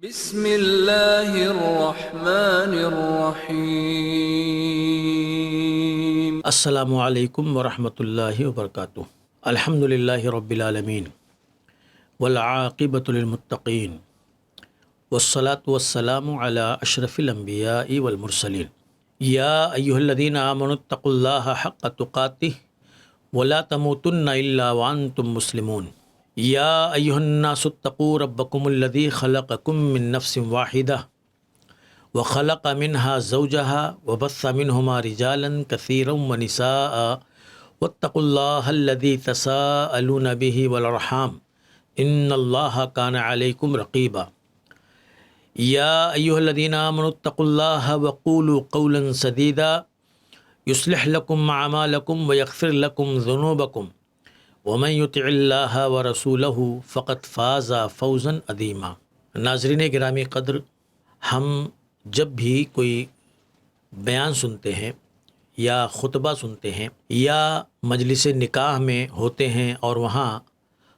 بسم اللہ الرحمن الرحیم۔ السلام علیکم ورحمۃ اللہ وبرکاتہ۔ الحمد للہ رب العالمین والعاقبۃ للمتقین والصلاة والسلام علی اشرف الانبیاء والمرسلین۔ یا ایھا الذین آمنوا اتقوا اللہ حق تقاتہ ولا تموتن الا وانتم مسلمون۔ یا ایھا الناس اتقوا ربکم الذی خلقکم من نفس واحدہ وخلق منها زوجها وبث منهما رجالا كثيرا ونساء واتقوا الله الذي تساءلون به والارحام ان الله كان عليكم رقيبا۔ يا أيها الذين آمنوا اتقوا الله وقولوا قولا سديدا يصلح لكم أعمالكم ويغفر لكم ذنوبكم ومن يطع الله ورسوله فقد فاز فوزا عظيما۔ ناظرین گرامی قدر، ہم جب بھی کوئی بیان سنتے ہیں یا خطبہ سنتے ہیں یا مجلس نکاح میں ہوتے ہیں اور وہاں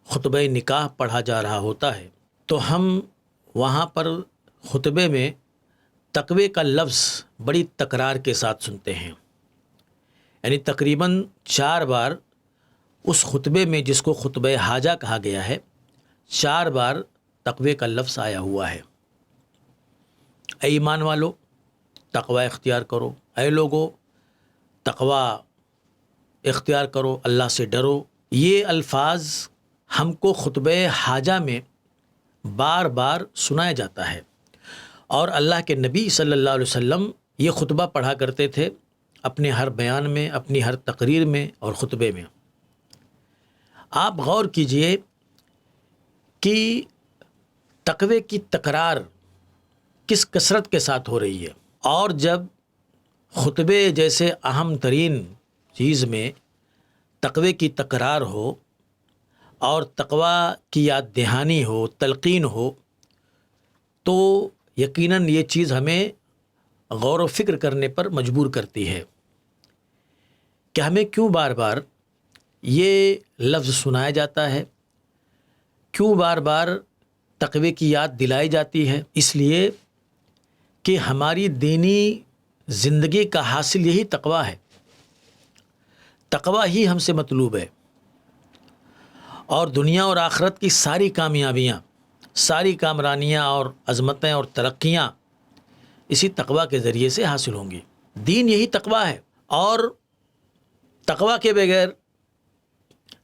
خطبہ نکاح پڑھا جا رہا ہوتا ہے تو ہم وہاں پر خطبے میں تقوی کا لفظ بڑی تکرار کے ساتھ سنتے ہیں، یعنی تقریباً 4 بار اس خطبے میں، جس کو خطبہ حاجہ کہا گیا ہے، 4 بار تقوی کا لفظ آیا ہوا ہے۔ اے ایمان والو، تقوی اختیار کرو، اے لوگو تقوی اختیار کرو، اللہ سے ڈرو۔ یہ الفاظ ہم کو خطبہ حاجہ میں بار بار سنایا جاتا ہے، اور اللہ کے نبی صلی اللہ علیہ وسلم یہ خطبہ پڑھا کرتے تھے اپنے ہر بیان میں، اپنی ہر تقریر میں اور خطبے میں۔ آپ غور کیجئے کہ تقوی کی تکرار کس کثرت کے ساتھ ہو رہی ہے، اور جب خطبے جیسے اہم ترین چیز میں تقوی کی تکرار ہو اور تقوی کی یاد دہانی ہو، تلقین ہو، تو یقیناً یہ چیز ہمیں غور و فکر کرنے پر مجبور کرتی ہے کہ ہمیں کیوں بار بار یہ لفظ سنایا جاتا ہے، کیوں بار بار تقوی کی یاد دلائی جاتی ہے۔ اس لیے کہ ہماری دینی زندگی کا حاصل یہی تقوی ہے، تقوی ہی ہم سے مطلوب ہے، اور دنیا اور آخرت کی ساری کامیابیاں، ساری کامرانیاں اور عظمتیں اور ترقیاں اسی تقوی کے ذریعے سے حاصل ہوں گی۔ دین یہی تقوی ہے، اور تقوی کے بغیر،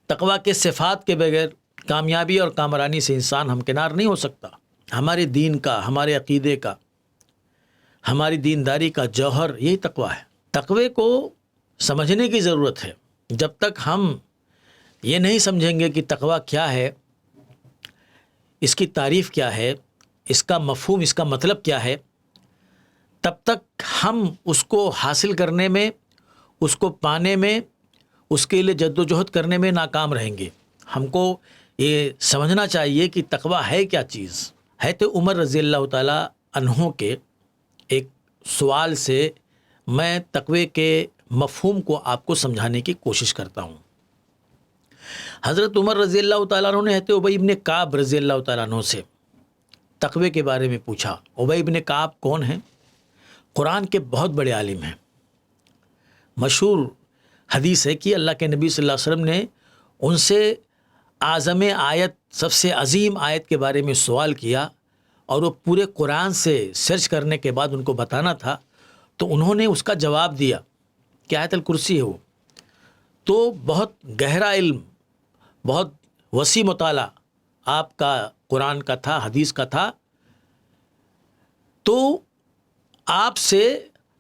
تقوی کے صفات کے بغیر کامیابی اور کامرانی سے انسان ہمکنار نہیں ہو سکتا۔ ہمارے دین کا، ہمارے عقیدے کا، ہماری دینداری کا جوہر یہی تقوی ہے۔ تقوی کو سمجھنے کی ضرورت ہے۔ جب تک ہم یہ نہیں سمجھیں گے کہ تقوی کیا ہے، اس کی تعریف کیا ہے، اس کا مفہوم، اس کا مطلب کیا ہے، تب تک ہم اس کو حاصل کرنے میں، اس کو پانے میں، اس کے لیے جد و جہد کرنے میں ناکام رہیں گے۔ ہم کو یہ سمجھنا چاہیے کہ تقوی ہے کیا چیز۔ حضرت عمر رضی اللہ تعالیٰ عنہ کے ایک سوال سے میں تقوی کے مفہوم کو آپ کو سمجھانے کی کوشش کرتا ہوں۔ حضرت عمر رضی اللہ تعالیٰ عنہ نے حضرت ابی بن کعب رضی اللہ تعالیٰ عنہ سے تقوی کے بارے میں پوچھا۔ ابی بن کعب کون ہیں؟ قرآن کے بہت بڑے عالم ہیں۔ مشہور حدیث ہے کہ اللہ کے نبی صلی اللہ علیہ وسلم نے ان سے اعظم آیت، سب سے عظیم آیت کے بارے میں سوال کیا، اور وہ پورے قرآن سے سرچ کرنے کے بعد ان کو بتانا تھا، تو انہوں نے اس کا جواب دیا کہ آیت الکرسی ہے وہ۔ تو بہت گہرا علم، بہت وسیع مطالعہ آپ کا قرآن کا تھا، حدیث کا تھا۔ تو آپ سے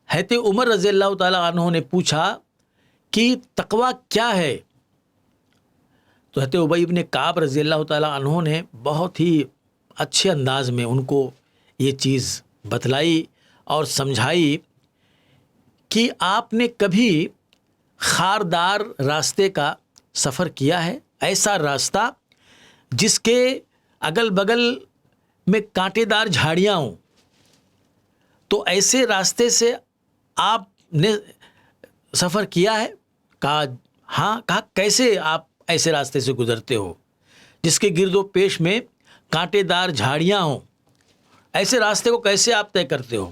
حضرت عمر رضی اللہ تعالیٰ عنہ نے پوچھا کہ تقوی کیا ہے؟ تو حضرت ابی بن کعب رضی اللہ تعالیٰ عنہ نے بہت ہی اچھے انداز میں ان کو یہ چیز بتلائی اور سمجھائی کہ آپ نے کبھی خاردار راستے کا سفر کیا ہے؟ ایسا راستہ جس کے اگل بغل میں کانٹے دار جھاڑیاں ہوں، تو ایسے راستے سے آپ نے سفر کیا ہے؟ کہا ہاں۔ کہا کیسے آپ ایسے راستے سے گزرتے ہو جس کے گرد و پیش میں کانٹے دار جھاڑیاں ہوں، ایسے راستے کو کیسے آپ طے کرتے ہو؟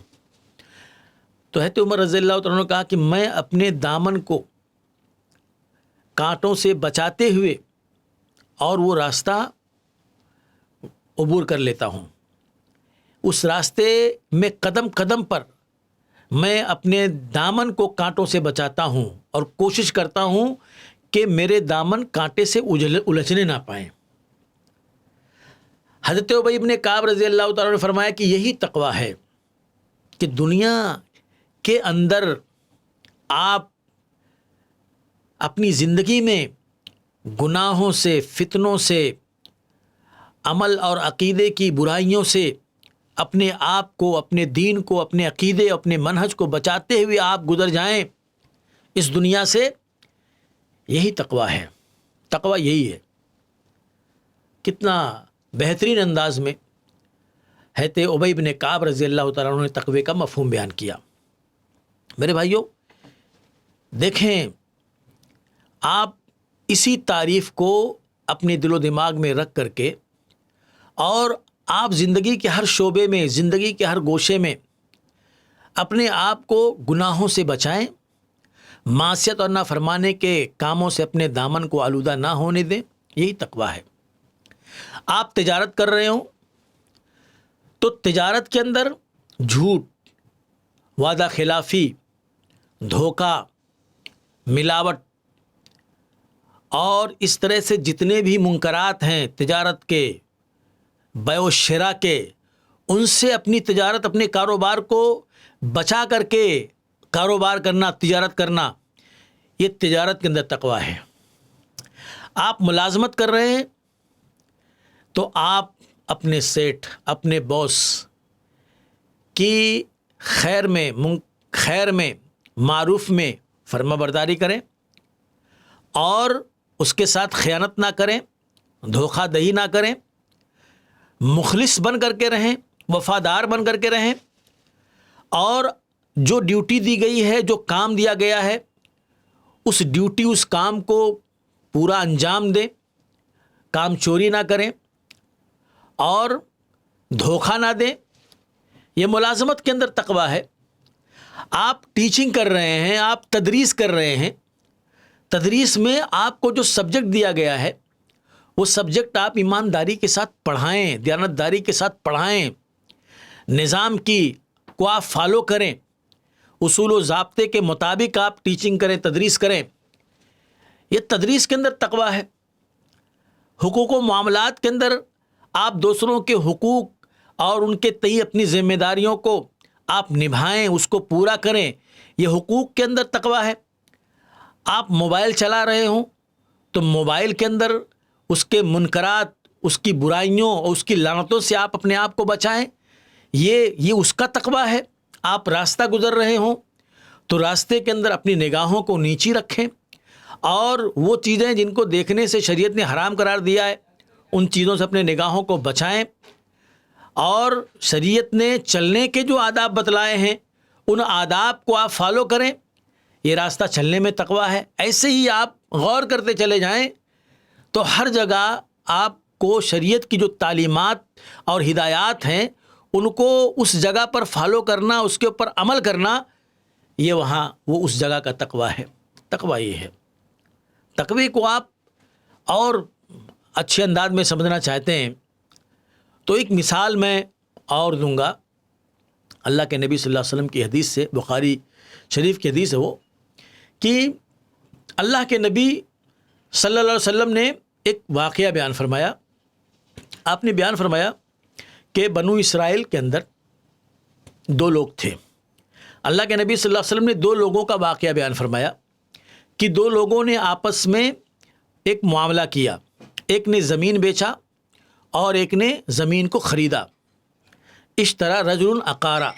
تو حضرت عمر رضی اللہ تعالیٰ نے کہا کہ میں اپنے دامن کو کانٹوں سے بچاتے ہوئے اور وہ راستہ عبور کر لیتا ہوں. اس راستے میں قدم قدم پر میں اپنے دامن کو کانٹوں سے بچاتا ہوں اور کوشش کرتا ہوں کہ میرے دامن کانٹے سے الجھنے نہ پائیں. حضرت ابی بن کعب رضی اللہ تعالیٰ نے فرمایا کہ یہی تقویٰ ہے کہ دنیا کے اندر آپ اپنی زندگی میں گناہوں سے، فتنوں سے، عمل اور عقیدے کی برائیوں سے اپنے آپ کو، اپنے دین کو، اپنے عقیدے، اپنے منہج کو بچاتے ہوئے آپ گزر جائیں اس دنیا سے. یہی تقویٰ ہے. تقویٰ یہی ہے. کتنا بہترین انداز میں حضرت ابی بن کعب رضی اللہ تعالیٰ عنہ نے تقوی کا مفہوم بیان کیا. میرے بھائیوں، دیکھیں، آپ اسی تعریف کو اپنے دل و دماغ میں رکھ کر کے اور آپ زندگی کے ہر شعبے میں، زندگی کے ہر گوشے میں اپنے آپ کو گناہوں سے بچائیں، معصیت اور نافرمانے کے کاموں سے اپنے دامن کو آلودہ نہ ہونے دیں. یہی تقویٰ ہے. آپ تجارت کر رہے ہوں تو تجارت کے اندر جھوٹ، وعدہ خلافی، دھوکہ، ملاوٹ اور اس طرح سے جتنے بھی منکرات ہیں تجارت کے، بیع و شراء کے، ان سے اپنی تجارت، اپنے کاروبار کو بچا کر کے کاروبار کرنا، تجارت کرنا، یہ تجارت کے اندر تقویٰ ہے. آپ ملازمت کر رہے ہیں تو آپ اپنے سیٹھ، اپنے باس کی خیر میں، معروف میں فرما برداری کریں اور اس کے ساتھ خیانت نہ کریں، دھوکہ دہی نہ کریں، مخلص بن کر کے رہیں، وفادار بن کر کے رہیں، اور جو ڈیوٹی دی گئی ہے، جو کام دیا گیا ہے، اس ڈیوٹی، اس کام کو پورا انجام دیں، کام چوری نہ کریں اور دھوکہ نہ دیں. یہ ملازمت کے اندر تقویٰ ہے. آپ ٹیچنگ کر رہے ہیں، آپ تدریس کر رہے ہیں، تدریس میں آپ کو جو سبجیکٹ دیا گیا ہے وہ سبجیکٹ آپ ایمانداری کے ساتھ پڑھائیں، دیانتداری کے ساتھ پڑھائیں، نظام کو آپ فالو کریں، اصول و ضابطے کے مطابق آپ ٹیچنگ کریں، تدریس کریں. یہ تدریس کے اندر تقویٰ ہے. حقوق و معاملات کے اندر آپ دوسروں کے حقوق اور ان کے تئیں اپنی ذمہ داریوں کو آپ نبھائیں، اس کو پورا کریں. یہ حقوق کے اندر تقویٰ ہے. آپ موبائل چلا رہے ہوں تو موبائل کے اندر اس کے منکرات، اس کی برائیوں اور اس کی لعنتوں سے آپ اپنے آپ کو بچائیں. یہ اس کا تقویٰ ہے. آپ راستہ گزر رہے ہوں تو راستے کے اندر اپنی نگاہوں کو نیچی رکھیں اور وہ چیزیں جن کو دیکھنے سے شریعت نے حرام قرار دیا ہے ان چیزوں سے اپنے نگاہوں کو بچائیں، اور شریعت نے چلنے کے جو آداب بتلائے ہیں ان آداب کو آپ فالو کریں. یہ راستہ چلنے میں تقویٰ ہے. ایسے ہی آپ غور کرتے چلے جائیں تو ہر جگہ آپ کو شریعت کی جو تعلیمات اور ہدایات ہیں ان کو اس جگہ پر فالو کرنا، اس کے اوپر عمل کرنا، وہ اس جگہ کا تقویٰ ہے. تقویٰ یہ ہے. تقوی کو آپ اور اچھے انداز میں سمجھنا چاہتے ہیں تو ایک مثال میں اور دوں گا. اللہ کے نبی صلی اللہ علیہ وسلم کی حدیث سے، بخاری شریف کی حدیث ہے وہ، کہ اللہ کے نبی صلی اللہ علیہ وسلم نے ایک واقعہ بیان فرمایا. آپ نے بیان فرمایا کہ بنو اسرائیل کے اندر 2 لوگ تھے. اللہ کے نبی صلی اللہ علیہ وسلم نے 2 لوگوں کا واقعہ بیان فرمایا کہ 2 لوگوں نے آپس میں ایک معاملہ کیا. ایک نے زمین بیچا اور ایک نے زمین کو خریدا. اشترى رجل عقارا،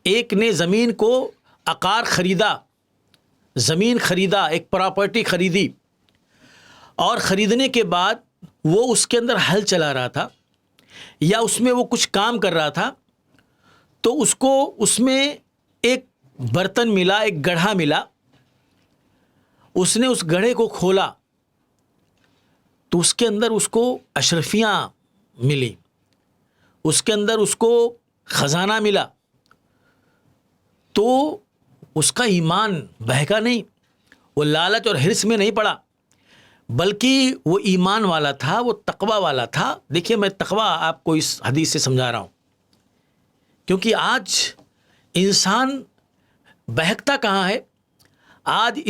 ایک نے زمین کو عقار خریدا، زمین خریدا، ایک پراپرٹی خریدی، اور خریدنے کے بعد وہ اس کے اندر ہل چلا رہا تھا یا اس میں وہ کچھ کام کر رہا تھا تو اس میں ایک برتن ملا، ایک گڑھا ملا. اس نے اس گڑھے کو کھولا تو اس کے اندر اس کو اشرفیاں ملی. اس کے اندر اس کو خزانہ ملا تو اس کا ایمان بہکا نہیں، وہ لالچ اور حرص میں نہیں پڑا، بلکہ وہ ایمان والا تھا، وہ تقوی والا تھا۔ دیکھیے میں تقوی آپ کو اس حدیث سے سمجھا رہا ہوں، کیونکہ آج انسان بہکتا کہاں ہے، آج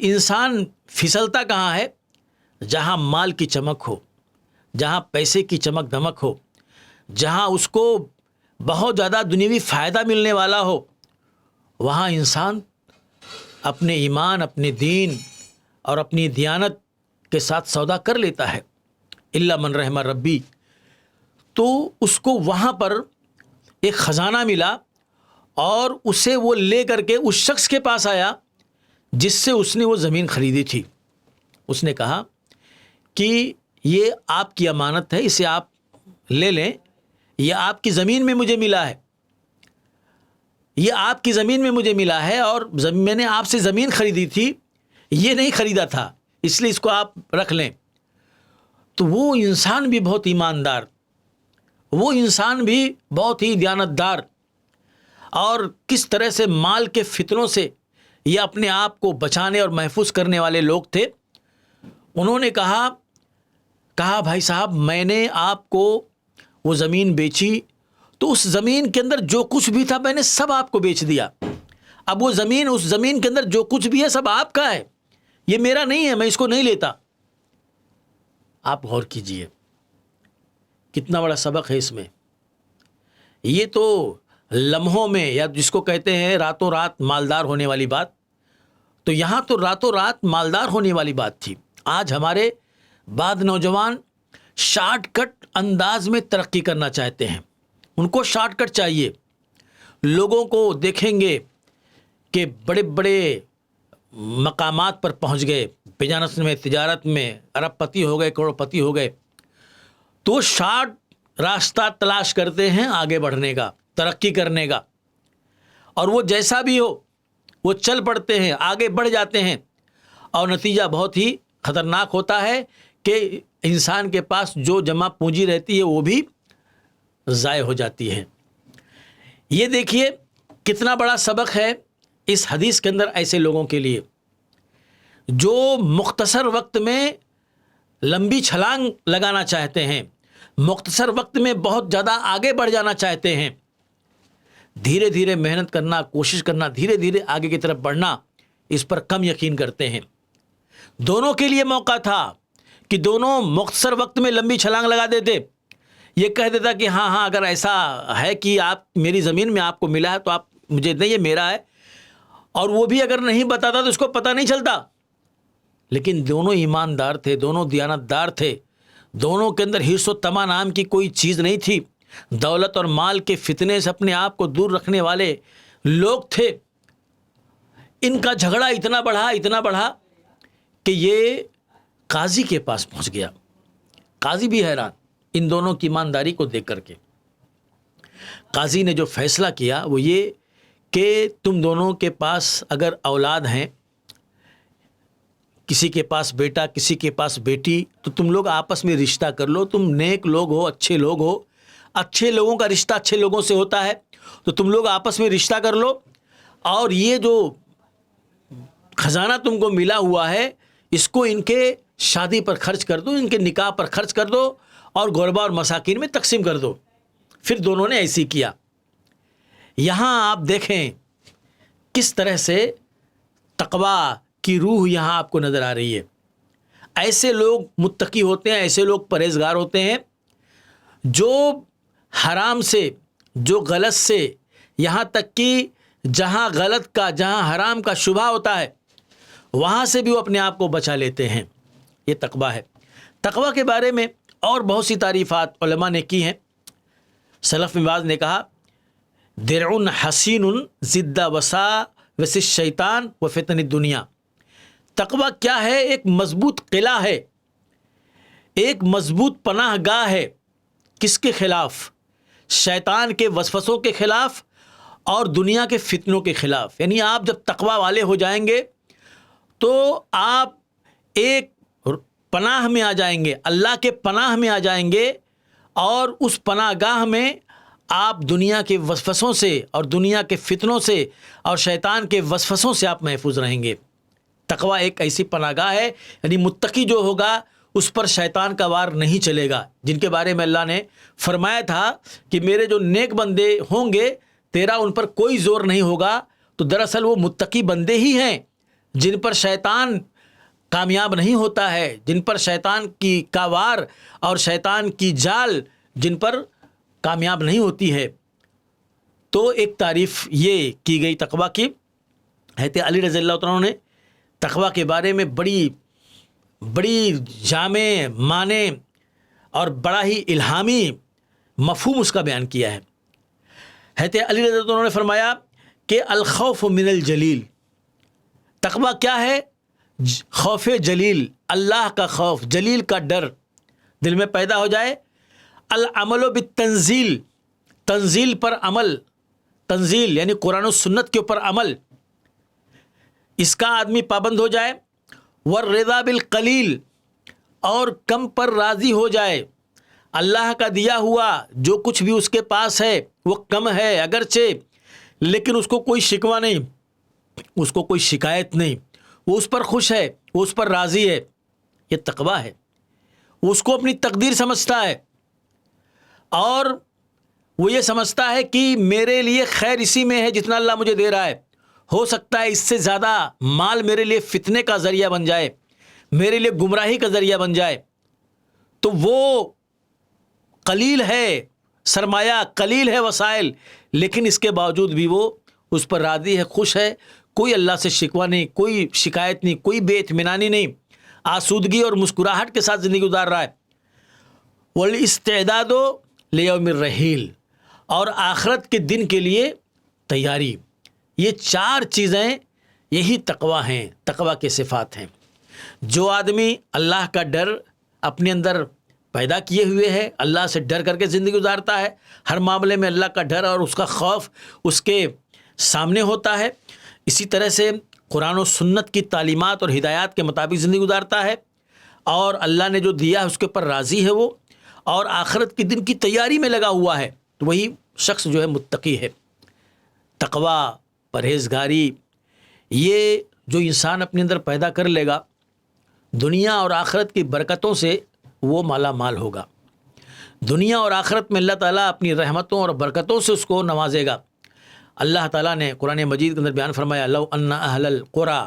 انسان پھسلتا کہاں ہے؟ جہاں مال کی چمک ہو، جہاں پیسے کی چمک دمک ہو، جہاں اس کو بہت زیادہ دنیوی فائدہ ملنے والا ہو، وہاں انسان اپنے ایمان، اپنے دین اور اپنی دیانت کے ساتھ سودا کر لیتا ہے، الا من رحم ربی۔ تو اس کو وہاں پر ایک خزانہ ملا اور اسے وہ لے کر کے اس شخص کے پاس آیا جس سے اس نے وہ زمین خریدی تھی۔ اس نے کہا کہ یہ آپ کی امانت ہے، اسے آپ لے لیں، یہ آپ کی زمین میں مجھے ملا ہے، یہ آپ کی زمین میں مجھے ملا ہے، اور میں نے آپ سے زمین خریدی تھی، یہ نہیں خریدا تھا، اس لیے اس کو آپ رکھ لیں۔ تو وہ انسان بھی بہت ایماندار، وہ انسان بھی بہت ہی دیانتدار، اور کس طرح سے مال کے فتنوں سے یہ اپنے آپ کو بچانے اور محفوظ کرنے والے لوگ تھے۔ انہوں نے کہا بھائی صاحب میں نے آپ کو وہ زمین بیچی تو اس زمین کے اندر جو کچھ بھی تھا میں نے سب آپ کو بیچ دیا، اب اس زمین کے اندر جو کچھ بھی ہے سب آپ کا ہے، یہ میرا نہیں ہے، میں اس کو نہیں لیتا۔ آپ غور کیجئے کتنا بڑا سبق ہے اس میں۔ یہ تو لمحوں میں، یا جس کو کہتے ہیں راتوں رات مالدار ہونے والی بات، تو یہاں تو راتوں رات مالدار ہونے والی بات تھی۔ آج ہمارے بعض نوجوان شارٹ کٹ انداز میں ترقی کرنا چاہتے ہیں، ان کو شارٹ کٹ چاہیے۔ لوگوں کو دیکھیں گے کہ بڑے بڑے مقامات پر پہنچ گئے، بزنس میں، تجارت میں ارب پتی ہو گئے، کروڑ پتی ہو گئے، تو شارٹ راستہ تلاش کرتے ہیں آگے بڑھنے کا، ترقی کرنے کا، اور وہ جیسا بھی ہو وہ چل پڑتے ہیں، آگے بڑھ جاتے ہیں، اور نتیجہ بہت ہی خطرناک ہوتا ہے کہ انسان کے پاس جو جمع پونجی رہتی ہے وہ بھی ضائع ہو جاتی ہے۔ یہ دیکھیے کتنا بڑا سبق ہے اس حدیث کے اندر ایسے لوگوں کے لیے جو مختصر وقت میں لمبی چھلانگ لگانا چاہتے ہیں، مختصر وقت میں بہت زیادہ آگے بڑھ جانا چاہتے ہیں، دھیرے دھیرے محنت کرنا، کوشش کرنا، دھیرے دھیرے آگے کی طرف بڑھنا، اس پر کم یقین کرتے ہیں۔ دونوں کے لیے موقع تھا کہ دونوں مختصر وقت میں لمبی چھلانگ لگا دیتے، یہ کہہ دیتا کہ ہاں اگر ایسا ہے کہ آپ میری زمین میں آپ کو ملا ہے تو آپ مجھے دیں، یہ میرا ہے، اور وہ بھی اگر نہیں بتاتا تو اس کو پتہ نہیں چلتا۔ لیکن دونوں ایماندار تھے، دونوں دیانتدار تھے، دونوں کے اندر حرص و طمع نام کی کوئی چیز نہیں تھی، دولت اور مال کے فتنے سے اپنے آپ کو دور رکھنے والے لوگ تھے۔ ان کا جھگڑا اتنا بڑھا کہ یہ قاضی کے پاس پہنچ گیا۔ قاضی بھی حیران ان دونوں کی ایمانداری کو دیکھ کر کے۔ قاضی نے جو فیصلہ کیا وہ یہ کہ تم دونوں کے پاس اگر اولاد ہیں، کسی کے پاس بیٹا، کسی کے پاس بیٹی، تو تم لوگ آپس میں رشتہ کر لو، تم نیک لوگ ہو، اچھے لوگ ہو، اچھے لوگوں کا رشتہ اچھے لوگوں سے ہوتا ہے، تو تم لوگ آپس میں رشتہ کر لو، اور یہ جو خزانہ تم کو ملا ہوا ہے اس کو ان کے شادی پر خرچ کر دو، ان کے نکاح پر خرچ کر دو، اور غربا اور مساکین میں تقسیم کر دو۔ پھر دونوں نے ایسی کیا۔ یہاں آپ دیکھیں کس طرح سے تقوی کی روح یہاں آپ کو نظر آ رہی ہے۔ ایسے لوگ متقی ہوتے ہیں، ایسے لوگ پرہیزگار ہوتے ہیں جو حرام سے، جو غلط سے، یہاں تک کہ جہاں غلط کا، جہاں حرام کا شبہ ہوتا ہے وہاں سے بھی وہ اپنے آپ کو بچا لیتے ہیں۔ یہ تقوی ہے۔ تقوی کے بارے میں اور بہت سی تعریفات علماء نے کی ہیں۔ سلف میں بعض نے کہا درع حسین ضد وسا وس الشیطان و فتن الدنیا۔ تقوی کیا ہے؟ ایک مضبوط قلعہ ہے، ایک مضبوط پناہ گاہ ہے۔ کس کے خلاف؟ شیطان کے وسوسوں کے خلاف اور دنیا کے فتنوں کے خلاف۔ یعنی آپ جب تقوی والے ہو جائیں گے تو آپ ایک پناہ میں آ جائیں گے، اللہ کے پناہ میں آ جائیں گے، اور اس پناہ گاہ میں آپ دنیا کے وسوسوں سے اور دنیا کے فتنوں سے اور شیطان کے وسوسوں سے آپ محفوظ رہیں گے۔ تقویٰ ایک ایسی پناہ گاہ ہے، یعنی متقی جو ہوگا اس پر شیطان کا وار نہیں چلے گا، جن کے بارے میں اللہ نے فرمایا تھا کہ میرے جو نیک بندے ہوں گے تیرا ان پر کوئی زور نہیں ہوگا، تو دراصل وہ متقی بندے ہی ہیں جن پر شیطان کامیاب نہیں ہوتا ہے، جن پر شیطان کی کاوار اور شیطان کی جال جن پر کامیاب نہیں ہوتی ہے۔ تو ایک تعریف یہ کی گئی تقویٰ کی۔ حضرت علی رضی اللہ عنہ نے تقویٰ کے بارے میں بڑی جامع معنی اور بڑا ہی الہامی مفہوم اس کا بیان کیا ہے۔ حضرت علی رضی اللہ عنہ نے فرمایا کہ الخوف من الجلیل، تقویٰ کیا ہے؟ خوف جلیل، اللہ کا خوف، جلیل کا ڈر دل میں پیدا ہو جائے۔ العمل بالتنزیل، تنزیل پر عمل، تنزیل یعنی قرآن و سنت کے اوپر عمل، اس کا آدمی پابند ہو جائے۔ والرضا بالقلیل، اور کم پر راضی ہو جائے، اللہ کا دیا ہوا جو کچھ بھی اس کے پاس ہے وہ کم ہے اگرچہ، لیکن اس کو کوئی شکوہ نہیں، اس کو کوئی شکایت نہیں، وہ اس پر خوش ہے، وہ اس پر راضی ہے۔ یہ تقویٰ ہے، وہ اس کو اپنی تقدیر سمجھتا ہے اور وہ یہ سمجھتا ہے کہ میرے لیے خیر اسی میں ہے جتنا اللہ مجھے دے رہا ہے، ہو سکتا ہے اس سے زیادہ مال میرے لیے فتنے کا ذریعہ بن جائے، میرے لیے گمراہی کا ذریعہ بن جائے، تو وہ قلیل ہے سرمایہ، قلیل ہے وسائل، لیکن اس کے باوجود بھی وہ اس پر راضی ہے، خوش ہے، کوئی اللہ سے شکوہ نہیں، کوئی شکایت نہیں، کوئی بے اطمینانی نہیں، آسودگی اور مسکراہٹ کے ساتھ زندگی گزار رہا ہے۔ والاستعداد لیوم الرحیل، اور آخرت کے دن کے لیے تیاری۔ یہ چار چیزیں یہی تقویٰ ہیں، تقویٰ کے صفات ہیں۔ جو آدمی اللہ کا ڈر اپنے اندر پیدا کیے ہوئے ہے، اللہ سے ڈر کر کے زندگی گزارتا ہے، ہر معاملے میں اللہ کا ڈر اور اس کا خوف اس کے سامنے ہوتا ہے، اسی طرح سے قرآن و سنت کی تعلیمات اور ہدایات کے مطابق زندگی گزارتا ہے، اور اللہ نے جو دیا ہے اس کے اوپر راضی ہے وہ، اور آخرت کے دن کی تیاری میں لگا ہوا ہے، تو وہی شخص جو ہے متقی ہے۔ تقویٰ، پرہیزگاری، یہ جو انسان اپنے اندر پیدا کر لے گا، دنیا اور آخرت کی برکتوں سے وہ مالا مال ہوگا۔ دنیا اور آخرت میں اللہ تعالیٰ اپنی رحمتوں اور برکتوں سے اس کو نوازے گا۔ اللہ تعالیٰ نے قرآن مجید کے اندر بیان فرمایا، لو ان اہل القری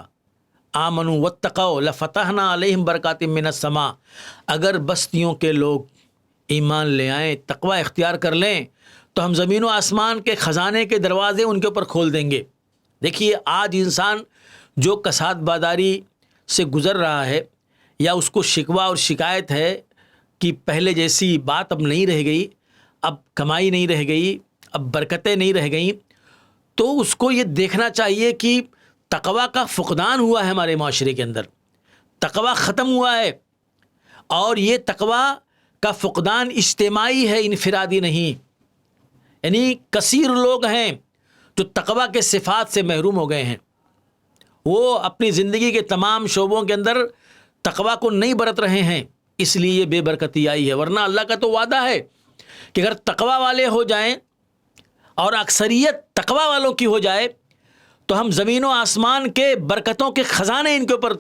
آمنوا واتقوا لفتحنا علیہم برکات من السماء، اگر بستیوں کے لوگ ایمان لے آئیں، تقویٰ اختیار کر لیں، تو ہم زمین و آسمان کے خزانے کے دروازے ان کے اوپر کھول دیں گے۔ دیکھیے آج انسان جو کساد باداری سے گزر رہا ہے، یا اس کو شکوہ اور شکایت ہے کہ پہلے جیسی بات اب نہیں رہ گئی، اب کمائی نہیں رہ گئی، اب برکتیں نہیں رہ گئیں، تو اس کو یہ دیکھنا چاہیے کہ تقویٰ کا فقدان ہوا ہے ہمارے معاشرے کے اندر، تقویٰ ختم ہوا ہے، اور یہ تقویٰ کا فقدان اجتماعی ہے، انفرادی نہیں۔ یعنی کثیر لوگ ہیں جو تقویٰ کے صفات سے محروم ہو گئے ہیں، وہ اپنی زندگی کے تمام شعبوں کے اندر تقویٰ کو نہیں برت رہے ہیں، اس لیے یہ بے برکتی آئی ہے۔ ورنہ اللہ کا تو وعدہ ہے کہ اگر تقویٰ والے ہو جائیں اور اکثریت تقویٰ والوں کی ہو جائے تو ہم زمین و آسمان کے برکتوں کے خزانے ان کے اوپر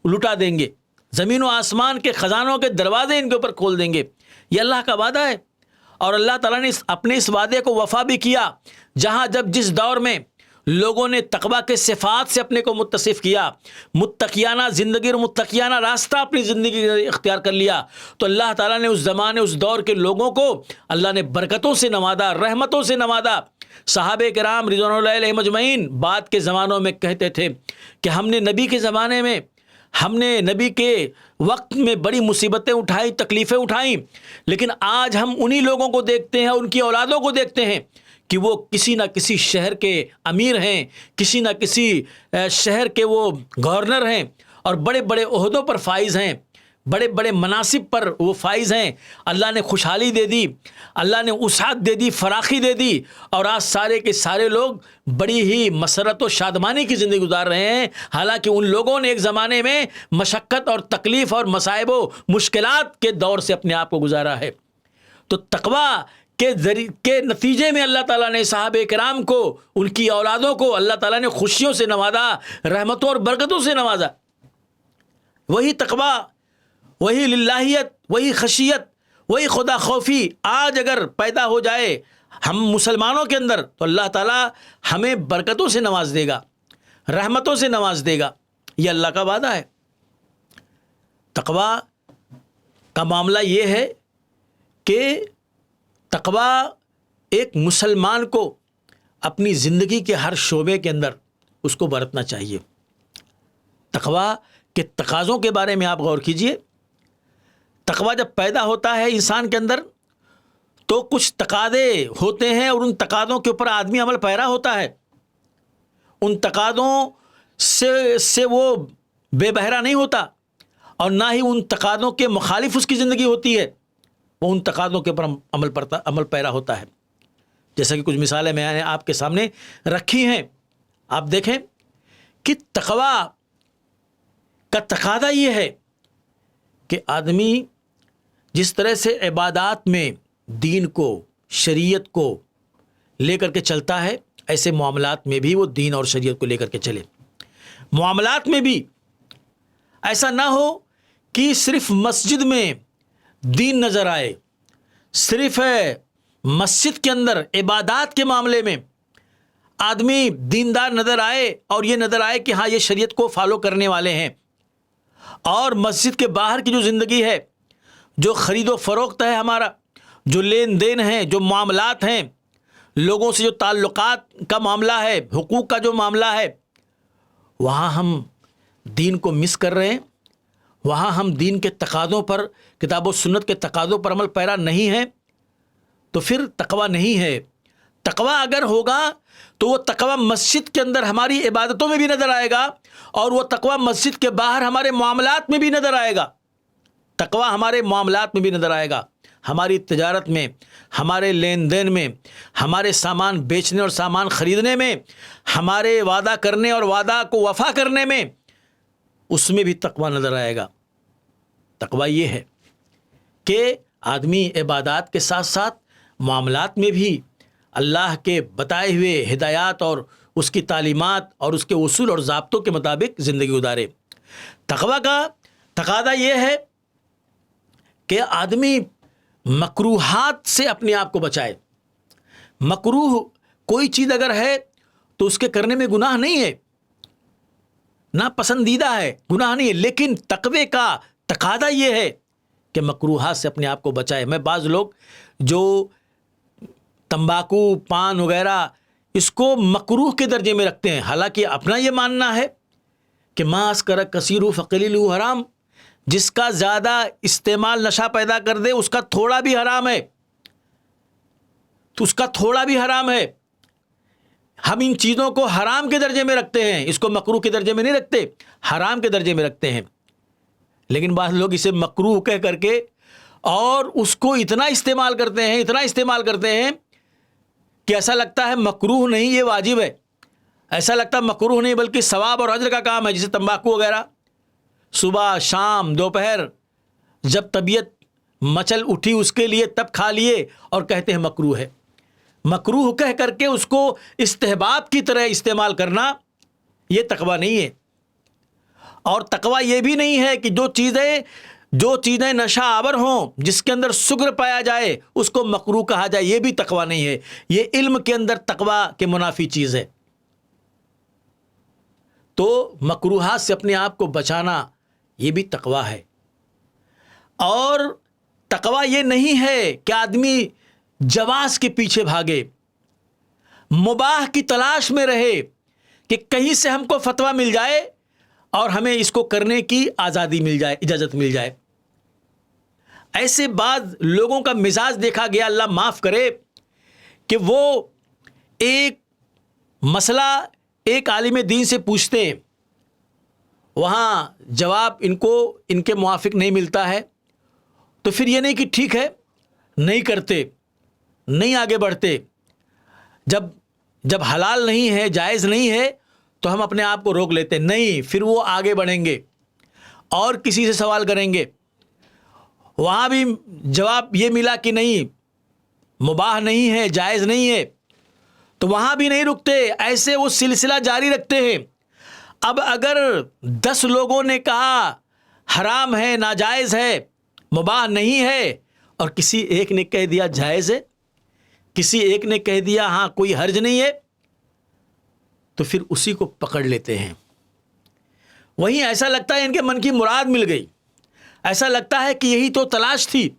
لٹا دیں گے، زمین و آسمان کے خزانوں کے دروازے ان کے اوپر کھول دیں گے۔ یہ اللہ کا وعدہ ہے، اور اللہ تعالیٰ نے اپنے اس وعدے کو وفا بھی کیا۔ جہاں جب جس دور میں لوگوں نے تقویٰ کے صفات سے اپنے کو متصف کیا، متقیانہ زندگی اور متقیانہ راستہ اپنی زندگی اختیار کر لیا، تو اللہ تعالیٰ نے اس زمانے اس دور کے لوگوں کو اللہ نے برکتوں سے نوازا، رحمتوں سے نوازا۔ صحابہ کرام رضوان اللہ علیہم اجمعین بعد کے زمانوں میں کہتے تھے کہ ہم نے نبی کے زمانے میں، ہم نے نبی کے وقت میں بڑی مصیبتیں اٹھائیں، تکلیفیں اٹھائیں، لیکن آج ہم انہی لوگوں کو دیکھتے ہیں، ان کی اولادوں کو دیکھتے ہیں کہ وہ کسی نہ کسی شہر کے امیر ہیں، کسی نہ کسی شہر کے وہ گورنر ہیں، اور بڑے بڑے عہدوں پر فائز ہیں، بڑے بڑے مناصب پر وہ فائز ہیں۔ اللہ نے خوشحالی دے دی، اللہ نے وسعت دے دی، فراخی دے دی، اور آج سارے کے سارے لوگ بڑی ہی مسرت و شادمانی کی زندگی گزار رہے ہیں، حالانکہ ان لوگوں نے ایک زمانے میں مشقت اور تکلیف اور مصائب و مشکلات کے دور سے اپنے آپ کو گزارا ہے۔ تو تقوی کے نتیجے میں اللہ تعالیٰ نے صحابہ کرام کو، ان کی اولادوں کو اللہ تعالیٰ نے خوشیوں سے نوازا، رحمتوں اور برکتوں سے نوازا۔ وہی تقوی، وہی للہیت، وہی خشیت، وہی خدا خوفی آج اگر پیدا ہو جائے ہم مسلمانوں کے اندر تو اللہ تعالیٰ ہمیں برکتوں سے نواز دے گا، رحمتوں سے نواز دے گا۔ یہ اللہ کا وعدہ ہے۔ تقوی کا معاملہ یہ ہے کہ تقوی ایک مسلمان کو اپنی زندگی کے ہر شعبے کے اندر اس کو برتنا چاہیے۔ تقوی کے تقاضوں کے بارے میں آپ غور کیجئے۔ تقوی جب پیدا ہوتا ہے انسان کے اندر تو کچھ تقاضے ہوتے ہیں، اور ان تقاضوں کے اوپر آدمی عمل پیرا ہوتا ہے۔ ان تقاضوں سے وہ بے بہرا نہیں ہوتا، اور نہ ہی ان تقاضوں کے مخالف اس کی زندگی ہوتی ہے، وہ ان تقاضوں کے اوپر عمل پیرا ہوتا ہے۔ جیسا کہ کچھ مثالیں میں نے آپ کے سامنے رکھی ہیں۔ آپ دیکھیں کہ تقوی کا تقاضا یہ ہے کہ آدمی جس طرح سے عبادات میں دین کو، شریعت کو لے کر کے چلتا ہے، ایسے معاملات میں بھی وہ دین اور شریعت کو لے کر کے چلے۔ معاملات میں بھی ایسا نہ ہو کہ صرف مسجد میں دین نظر آئے، صرف مسجد کے اندر عبادات کے معاملے میں آدمی دیندار نظر آئے اور یہ نظر آئے کہ ہاں یہ شریعت کو فالو کرنے والے ہیں، اور مسجد کے باہر کی جو زندگی ہے، جو خرید و فروخت ہے، ہمارا جو لین دین ہے، جو معاملات ہیں، لوگوں سے جو تعلقات کا معاملہ ہے، حقوق کا جو معاملہ ہے، وہاں ہم دین کو مس کر رہے ہیں، وہاں ہم دین کے تقاضوں پر، کتاب و سنت کے تقاضوں پر عمل پیرا نہیں ہے، تو پھر تقوی نہیں ہے۔ تقوی اگر ہوگا تو وہ تقوی مسجد کے اندر ہماری عبادتوں میں بھی نظر آئے گا، اور وہ تقوی مسجد کے باہر ہمارے معاملات میں بھی نظر آئے گا۔ تقوی ہمارے معاملات میں بھی نظر آئے گا، ہماری تجارت میں، ہمارے لین دین میں، ہمارے سامان بیچنے اور سامان خریدنے میں، ہمارے وعدہ کرنے اور وعدہ کو وفا کرنے میں، اس میں بھی تقوی نظر آئے گا۔ تقوی یہ ہے کہ آدمی عبادات کے ساتھ ساتھ معاملات میں بھی اللہ کے بتائے ہوئے ہدایات اور اس کی تعلیمات اور اس کے اصول اور ضابطوں کے مطابق زندگی گزارے۔ تقوی کا تقاضا یہ ہے کہ آدمی مکروہات سے اپنے آپ کو بچائے۔ مکروہ کوئی چیز اگر ہے تو اس کے کرنے میں گناہ نہیں ہے، ناپسندیدہ ہے، گناہ نہیں ہے، لیکن تقوی کا تقاضا یہ ہے کہ مکروہات سے اپنے آپ کو بچائے۔ میں بعض لوگ جو تمباکو، پان وغیرہ اس کو مکروہ کے درجے میں رکھتے ہیں، حالانکہ اپنا یہ ماننا ہے کہ ما اسکر کثیر فقلیل حرام، جس کا زیادہ استعمال نشہ پیدا کر دے اس کا تھوڑا بھی حرام ہے، تو اس کا تھوڑا بھی حرام ہے۔ ہم ان چیزوں کو حرام کے درجے میں رکھتے ہیں، اس کو مکروہ کے درجے میں نہیں رکھتے، حرام کے درجے میں رکھتے ہیں۔ لیکن بعض لوگ اسے مکروہ کہہ کر کے اور اس کو اتنا استعمال کرتے ہیں کہ ایسا لگتا ہے مکروہ نہیں یہ واجب ہے، ایسا لگتا ہے مکروہ نہیں بلکہ ثواب اور اجر کا کام ہے۔ جیسے تمباکو وغیرہ صبح شام دوپہر جب طبیعت مچل اٹھی اس کے لیے تب کھا لیے اور کہتے ہیں مکروہ ہے۔ مکروہ کہہ کر کے اس کو استحباب کی طرح استعمال کرنا یہ تقوی نہیں ہے۔ اور تقوی یہ بھی نہیں ہے کہ جو چیزیں نشہ آور ہوں، جس کے اندر سکر پایا جائے اس کو مکروہ کہا جائے، یہ بھی تقوی نہیں ہے۔ یہ علم کے اندر تقوی کے منافی چیز ہے۔ تو مکروہات سے اپنے آپ کو بچانا یہ بھی تقوی ہے۔ اور تقوی یہ نہیں ہے کہ آدمی جواز کے پیچھے بھاگے، مباح کی تلاش میں رہے کہ کہیں سے ہم کو فتویٰ مل جائے اور ہمیں اس کو کرنے کی آزادی مل جائے، اجازت مل جائے۔ ایسے بعض لوگوں کا مزاج دیکھا گیا، اللہ معاف کرے، کہ وہ ایک مسئلہ ایک عالم دین سے پوچھتے ہیں، وہاں جواب ان کے موافق نہیں ملتا ہے، تو پھر یہ نہیں کہ ٹھیک ہے نہیں کرتے، نہیں آگے بڑھتے، جب حلال نہیں ہے، جائز نہیں ہے تو ہم اپنے آپ کو روک لیتے، نہیں، پھر وہ آگے بڑھیں گے اور کسی سے سوال کریں گے، وہاں بھی جواب یہ ملا کہ نہیں مباح نہیں ہے، جائز نہیں ہے، تو وہاں بھی نہیں رکتے، ایسے وہ سلسلہ جاری رکھتے ہیں۔ اب اگر 10 لوگوں نے کہا حرام ہے، ناجائز ہے، مباح نہیں ہے، اور کسی ایک نے کہہ دیا جائز ہے، کسی ایک نے کہہ دیا ہاں کوئی حرج نہیں ہے، تو پھر اسی کو پکڑ لیتے ہیں۔ وہیں ایسا لگتا ہے ان کے من کی مراد مل گئی، ایسا لگتا ہے کہ یہی تو تلاش تھی،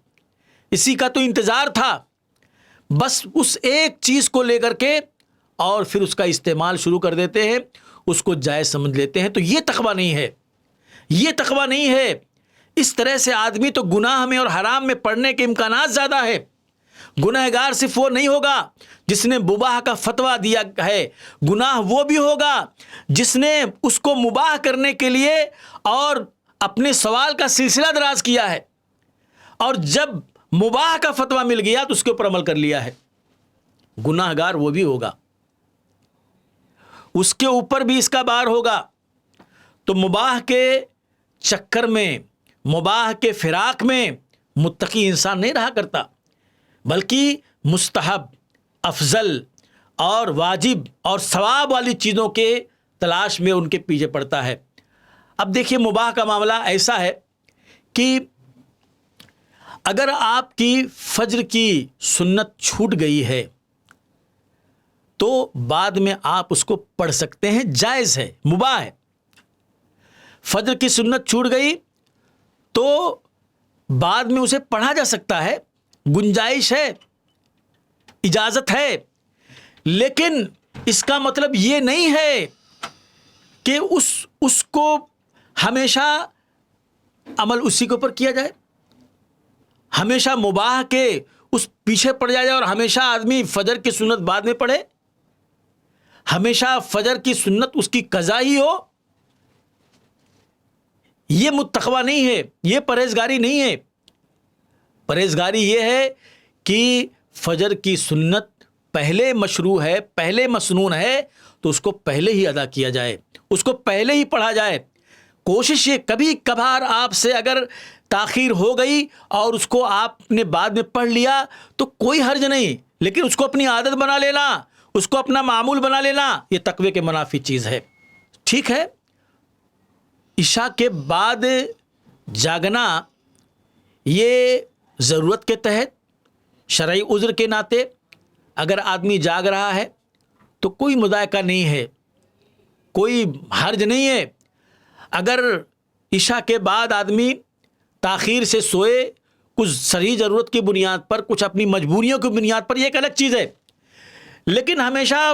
اسی کا تو انتظار تھا، بس اس ایک چیز کو لے کر کے اور پھر اس کا استعمال شروع کر دیتے ہیں، اس کو جائز سمجھ لیتے ہیں۔ تو یہ تقویٰ نہیں ہے، یہ تقویٰ نہیں ہے۔ اس طرح سے آدمی تو گناہ میں اور حرام میں پڑنے کے امکانات زیادہ ہے۔ گنہگار صرف وہ نہیں ہوگا جس نے مباح کا فتویٰ دیا ہے، گناہ وہ بھی ہوگا جس نے اس کو مباح کرنے کے لیے اور اپنے سوال کا سلسلہ دراز کیا ہے، اور جب مباح کا فتویٰ مل گیا تو اس کے اوپر عمل کر لیا ہے۔ گنہگار وہ بھی ہوگا، اس کے اوپر بھی اس کا بار ہوگا۔ تو مباح کے چکر میں، مباح کے فراق میں متقی انسان نہیں رہا کرتا، بلکہ مستحب، افضل اور واجب اور ثواب والی چیزوں کے تلاش میں ان کے پیچھے پڑتا ہے۔ اب دیکھیے مباح کا معاملہ ایسا ہے کہ اگر آپ کی فجر کی سنت چھوٹ گئی ہے تو بعد میں آپ اس کو پڑھ سکتے ہیں، جائز ہے، مباح ہے۔ فجر کی سنت چھوٹ گئی تو بعد میں اسے پڑھا جا سکتا ہے، گنجائش ہے، اجازت ہے، لیکن اس کا مطلب یہ نہیں ہے کہ اس کو ہمیشہ عمل اسی کے اوپر کیا جائے، ہمیشہ مباح کے اس پیچھے پڑ جائے اور ہمیشہ آدمی فجر کی سنت بعد میں پڑھے، ہمیشہ فجر کی سنت اس کی قضا ہی ہو۔ یہ متقویٰ نہیں ہے، یہ پرہیزگاری نہیں ہے۔ پرہیزگاری یہ ہے کہ فجر کی سنت پہلے مشروع ہے، پہلے مسنون ہے، تو اس کو پہلے ہی ادا کیا جائے، اس کو پہلے ہی پڑھا جائے۔ کوشش یہ، کبھی کبھار آپ سے اگر تاخیر ہو گئی اور اس کو آپ نے بعد میں پڑھ لیا تو کوئی حرج نہیں، لیکن اس کو اپنی عادت بنا لینا، اس کو اپنا معمول بنا لینا، یہ تقوی کے منافی چیز ہے۔ ٹھیک ہے، عشاء کے بعد جاگنا یہ ضرورت کے تحت، شرعی عذر کے ناطے اگر آدمی جاگ رہا ہے تو کوئی مضائقہ نہیں ہے، کوئی حرج نہیں ہے۔ اگر عشاء کے بعد آدمی تاخیر سے سوئے، کچھ صحیح ضرورت کی بنیاد پر، کچھ اپنی مجبوریوں کی بنیاد پر، یہ ایک الگ چیز ہے، لیکن ہمیشہ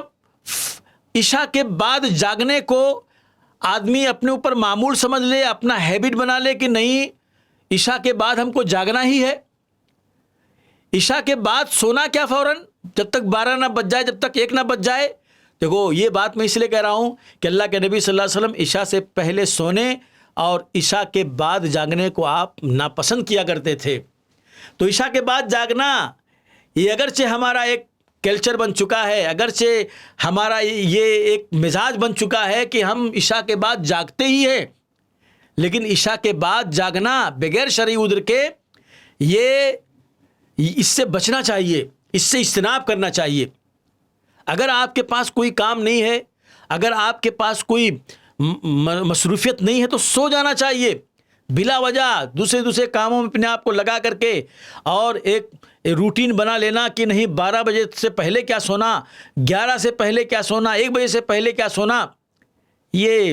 عشاء کے بعد جاگنے کو آدمی اپنے اوپر معمول سمجھ لے، اپنا ہیبٹ بنا لے کہ نہیں عشاء کے بعد ہم کو جاگنا ہی ہے۔ عشاء کے بعد سونا کیا فوراً، جب تک 12 نہ بج جائے، جب تک 1 نہ بج جائے۔ دیکھو یہ بات میں اس لیے کہہ رہا ہوں کہ اللہ کے نبی صلی اللہ علیہ وسلم عشاء سے پہلے سونے اور عشاء کے بعد جاگنے کو آپ ناپسند کیا کرتے تھے۔ تو عشاء کے بعد جاگنا یہ اگرچہ ہمارا ایک کلچر بن چکا ہے، اگرچہ ہمارا یہ ایک مزاج بن چکا ہے کہ ہم عشاء کے بعد جاگتے ہی ہیں، لیکن عشاء کے بعد جاگنا بغیر شرعی عذر کے، یہ اس سے بچنا چاہیے، اس سے اجتناب کرنا چاہیے۔ اگر آپ کے پاس کوئی کام نہیں ہے، اگر آپ کے پاس کوئی مصروفیت نہیں ہے تو سو جانا چاہیے، بلا وجہ دوسرے کاموں میں اپنے آپ کو لگا کر کے اور ایک روٹین بنا لینا کہ نہیں 12 بجے سے پہلے کیا سونا، 11 سے پہلے کیا سونا، 1 بجے سے پہلے کیا سونا، یہ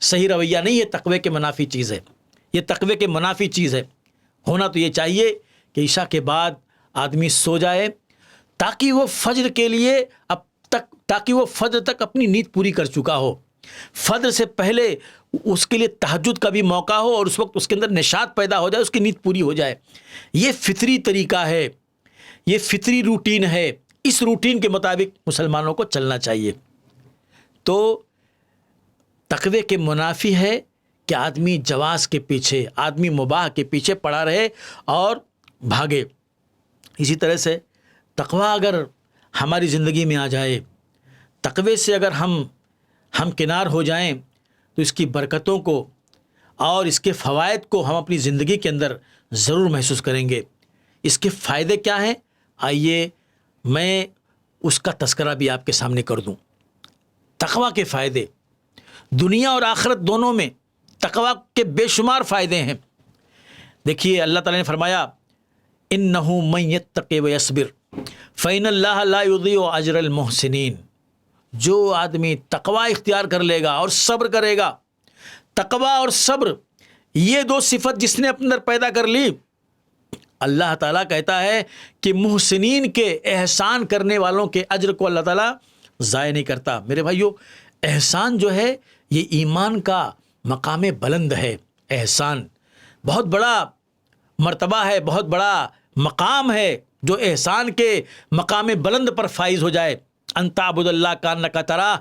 صحیح رویہ نہیں ہے، تقوی کے منافی چیز ہے، یہ تقوی کے منافی چیز ہے۔ ہونا تو یہ چاہیے کہ عشاء کے بعد آدمی سو جائے تاکہ وہ فجر کے لیے تاکہ وہ فجر تک اپنی نیند پوری کر چکا ہو، فجر سے پہلے اس کے لیے تہجد کا بھی موقع ہو اور اس وقت اس کے اندر نشاط پیدا ہو جائے، اس کی نیند پوری ہو جائے۔ یہ فطری طریقہ ہے، یہ فطری روٹین ہے، اس روٹین کے مطابق مسلمانوں کو چلنا چاہیے۔ تو تقوی کے منافی ہے کہ آدمی جواز کے پیچھے، آدمی مباح کے پیچھے پڑا رہے اور بھاگے۔ اسی طرح سے تقوی اگر ہماری زندگی میں آ جائے، تقوی سے اگر ہم کنار ہو جائیں تو اس کی برکتوں کو اور اس کے فوائد کو ہم اپنی زندگی کے اندر ضرور محسوس کریں گے۔ اس کے فائدے کیا ہیں آئیے میں اس کا تذکرہ بھی آپ کے سامنے کر دوں۔ تقوی کے فائدے، دنیا اور آخرت دونوں میں تقوی کے بے شمار فائدے ہیں۔ دیکھیے اللہ تعالیٰ نے فرمایا اِنَّهُ مَن يَتَّقِ وَيَصْبِرْ فَإِنَّ اللَّهَ لَا يُضِيعُ أَجْرَ الْمُحْسِنِينَ۔ جو آدمی تقوی اختیار کر لے گا اور صبر کرے گا، تقوی اور صبر یہ دو صفت جس نے اپنے اندر پیدا کر لی، اللہ تعالیٰ کہتا ہے کہ محسنین کے، احسان کرنے والوں کے اجر کو اللہ تعالیٰ ضائع نہیں کرتا۔ میرے بھائیو، احسان جو ہے یہ ایمان کا مقام بلند ہے۔ احسان بہت بڑا مرتبہ ہے، بہت بڑا مقام ہے جو احسان کے مقام بلند پر فائز ہو جائے۔ ان تعبد اللہ کانک تراہ،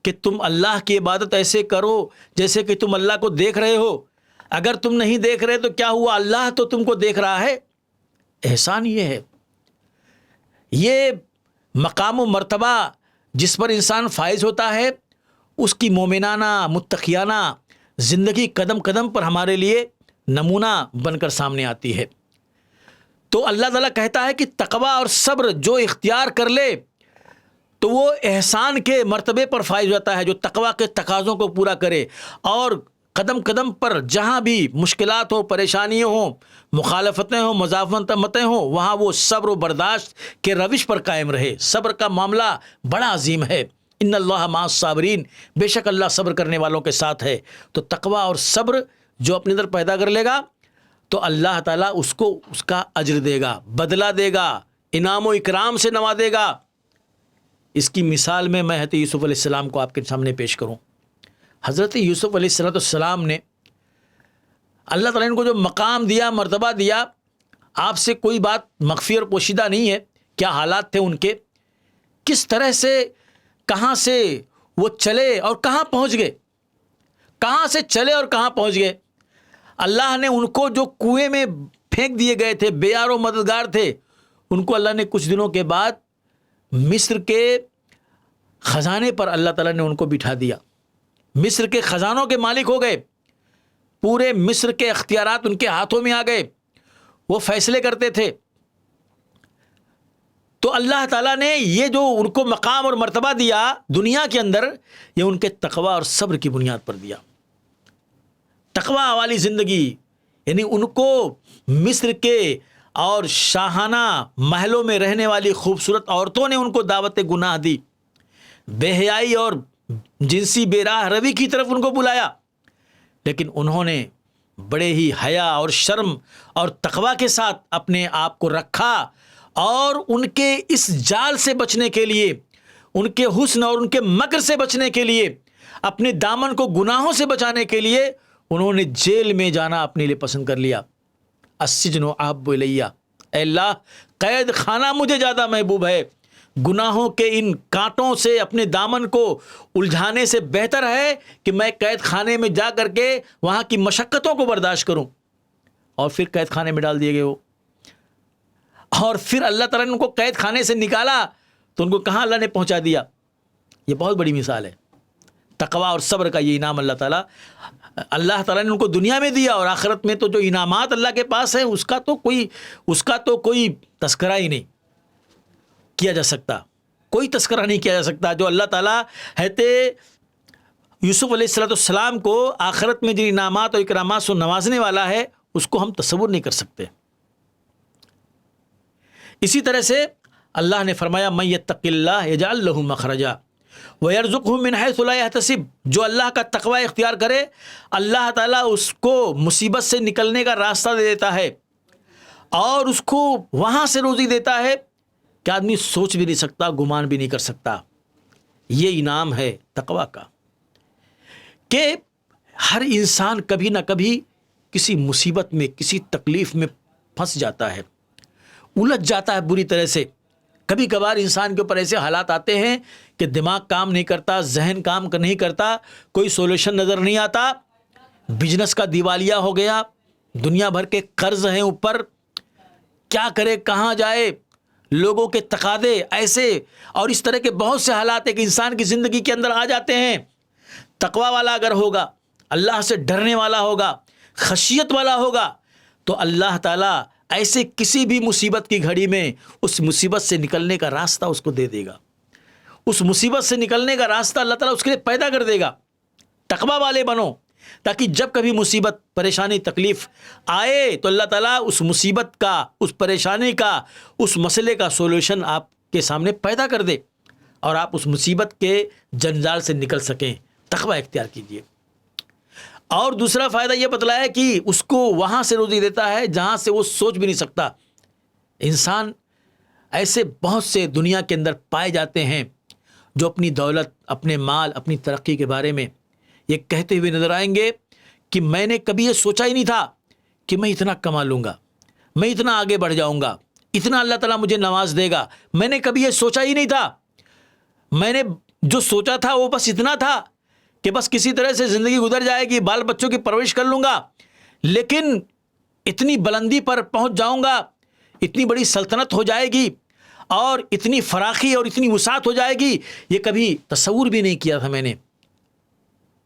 کہ تم اللہ کی عبادت ایسے کرو جیسے کہ تم اللہ کو دیکھ رہے ہو۔ اگر تم نہیں دیکھ رہے تو کیا ہوا، اللہ تو تم کو دیکھ رہا ہے۔ احسان یہ ہے، یہ مقام و مرتبہ جس پر انسان فائز ہوتا ہے، اس کی مومنانہ متقیانہ زندگی قدم قدم پر ہمارے لیے نمونہ بن کر سامنے آتی ہے۔ تو اللہ تعالیٰ کہتا ہے کہ تقوی اور صبر جو اختیار کر لے تو وہ احسان کے مرتبے پر فائز ہوتا ہے، جو تقوی کے تقاضوں کو پورا کرے اور قدم قدم پر جہاں بھی مشکلات ہوں، پریشانیاں ہوں، مخالفتیں ہوں، مزاحمتیں ہوں، وہاں وہ صبر و برداشت کے روش پر قائم رہے۔ صبر کا معاملہ بڑا عظیم ہے۔ ان اللہ مع الصابرین، بے شک اللہ صبر کرنے والوں کے ساتھ ہے۔ تو تقوی اور صبر جو اپنے اندر پیدا کر لے گا تو اللہ تعالیٰ اس کو اس کا اجر دے گا، بدلہ دے گا، انعام و اکرام سے نوازے گا۔ اس کی مثال میں حضرت یوسف علیہ السلام کو آپ کے سامنے پیش کروں۔ حضرت یوسف علیہ السلام نے اللہ تعالیٰ نے ان کو جو مقام دیا، مرتبہ دیا، آپ سے کوئی بات مخفی اور پوشیدہ نہیں ہے، کیا حالات تھے ان کے، کس طرح سے، کہاں سے وہ چلے اور کہاں پہنچ گئے، کہاں سے چلے اور کہاں پہنچ گئے۔ اللہ نے ان کو جو کنویں میں پھینک دیے گئے تھے، بے یار و مددگار تھے، ان کو اللہ نے کچھ دنوں کے بعد مصر کے خزانے پر اللہ تعالیٰ نے ان کو بٹھا دیا۔ مصر کے خزانوں کے مالک ہو گئے، پورے مصر کے اختیارات ان کے ہاتھوں میں آ گئے، وہ فیصلے کرتے تھے۔ تو اللہ تعالیٰ نے یہ جو ان کو مقام اور مرتبہ دیا دنیا کے اندر، یہ ان کے تقوی اور صبر کی بنیاد پر دیا۔ تقوی والی زندگی، یعنی ان کو مصر کے اور شاہانہ محلوں میں رہنے والی خوبصورت عورتوں نے ان کو دعوت گناہ دی، بے حیائی اور جنسی بے راہ روی کی طرف ان کو بلایا، لیکن انہوں نے بڑے ہی حیا اور شرم اور تقوی کے ساتھ اپنے آپ کو رکھا، اور ان کے اس جال سے بچنے کے لیے، ان کے حسن اور ان کے مکر سے بچنے کے لیے، اپنے دامن کو گناہوں سے بچانے کے لیے انہوں نے جیل میں جانا اپنے لیے پسند کر لیا۔ السجن احب الی، اے اللہ قید خانہ مجھے زیادہ محبوب ہے، گناہوں کے ان کانٹوں سے اپنے دامن کو الجھانے سے بہتر ہے کہ میں قید خانے میں جا کر کے وہاں کی مشقتوں کو برداشت کروں۔ اور پھر قید خانے میں ڈال دیے گئے وہ، اور پھر اللہ تعالیٰ نے ان کو قید خانے سے نکالا تو ان کو کہاں اللہ نے پہنچا دیا۔ یہ بہت بڑی مثال ہے تقوی اور صبر کا۔ یہ انعام اللہ تعالیٰ نے ان کو دنیا میں دیا، اور آخرت میں تو جو انعامات اللہ کے پاس ہیں اس کا تو کوئی تذکرہ ہی نہیں کیا جا سکتا، کوئی تذکرہ نہیں کیا جا سکتا۔ جو اللہ تعالیٰ حضرت یوسف علیہ السلام کو آخرت میں جن انعامات اور اکرامات سے نوازنے والا ہے، اس کو ہم تصور نہیں کر سکتے۔ اسی طرح سے اللہ نے فرمایا من یتق اللہ یجعل لہ مخرجا ویرزقہ من حیث لا یحتسب، جو اللہ کا تقوی اختیار کرے اللہ تعالیٰ اس کو مصیبت سے نکلنے کا راستہ دے دیتا ہے، اور اس کو وہاں سے روزی دیتا ہے کہ آدمی سوچ بھی نہیں سکتا، گمان بھی نہیں کر سکتا۔ یہ انعام ہے تقوی کا، کہ ہر انسان کبھی نہ کبھی کسی مصیبت میں، کسی تکلیف میں پھنس جاتا ہے، الجھ جاتا ہے بری طرح سے۔ کبھی کبھار انسان کے اوپر ایسے حالات آتے ہیں کہ دماغ کام نہیں کرتا، ذہن کام نہیں کرتا، کوئی سولوشن نظر نہیں آتا، بزنس کا دیوالیہ ہو گیا، دنیا بھر کے قرض ہیں اوپر، کیا کرے، کہاں جائے، لوگوں کے تقاضے ایسے اور اس طرح کے بہت سے حالات ایک انسان کی زندگی کے اندر آ جاتے ہیں۔ تقوی والا اگر ہوگا، اللہ سے ڈرنے والا ہوگا، خشیت والا ہوگا، تو اللہ تعالیٰ ایسے کسی بھی مصیبت کی گھڑی میں اس مصیبت سے نکلنے کا راستہ اس کو دے دے گا. اس مصیبت سے نکلنے کا راستہ اللہ تعالیٰ اس کے لیے پیدا کر دے گا. تقویٰ والے بنو تاکہ جب کبھی مصیبت، پریشانی، تکلیف آئے تو اللہ تعالیٰ اس مصیبت کا، اس پریشانی کا، اس مسئلے کا سولوشن آپ کے سامنے پیدا کر دے اور آپ اس مصیبت کے جنجال سے نکل سکیں. تقویٰ اختیار کیجیے. اور دوسرا فائدہ یہ بتلایا کہ اس کو وہاں سے روزی دیتا ہے جہاں سے وہ سوچ بھی نہیں سکتا. انسان ایسے بہت سے دنیا کے اندر پائے جاتے ہیں جو اپنی دولت، اپنے مال، اپنی ترقی کے بارے میں یہ کہتے ہوئے نظر آئیں گے کہ میں نے کبھی یہ سوچا ہی نہیں تھا کہ میں اتنا کما لوں گا، میں اتنا آگے بڑھ جاؤں گا، اتنا اللہ تعالیٰ مجھے نواز دے گا. میں نے کبھی یہ سوچا ہی نہیں تھا. میں نے جو سوچا تھا وہ بس اتنا تھا کہ بس کسی طرح سے زندگی گزر جائے گی، بال بچوں کی پرورش کر لوں گا، لیکن اتنی بلندی پر پہنچ جاؤں گا، اتنی بڑی سلطنت ہو جائے گی اور اتنی فراخی اور اتنی وسعت ہو جائے گی، یہ کبھی تصور بھی نہیں کیا تھا میں نے.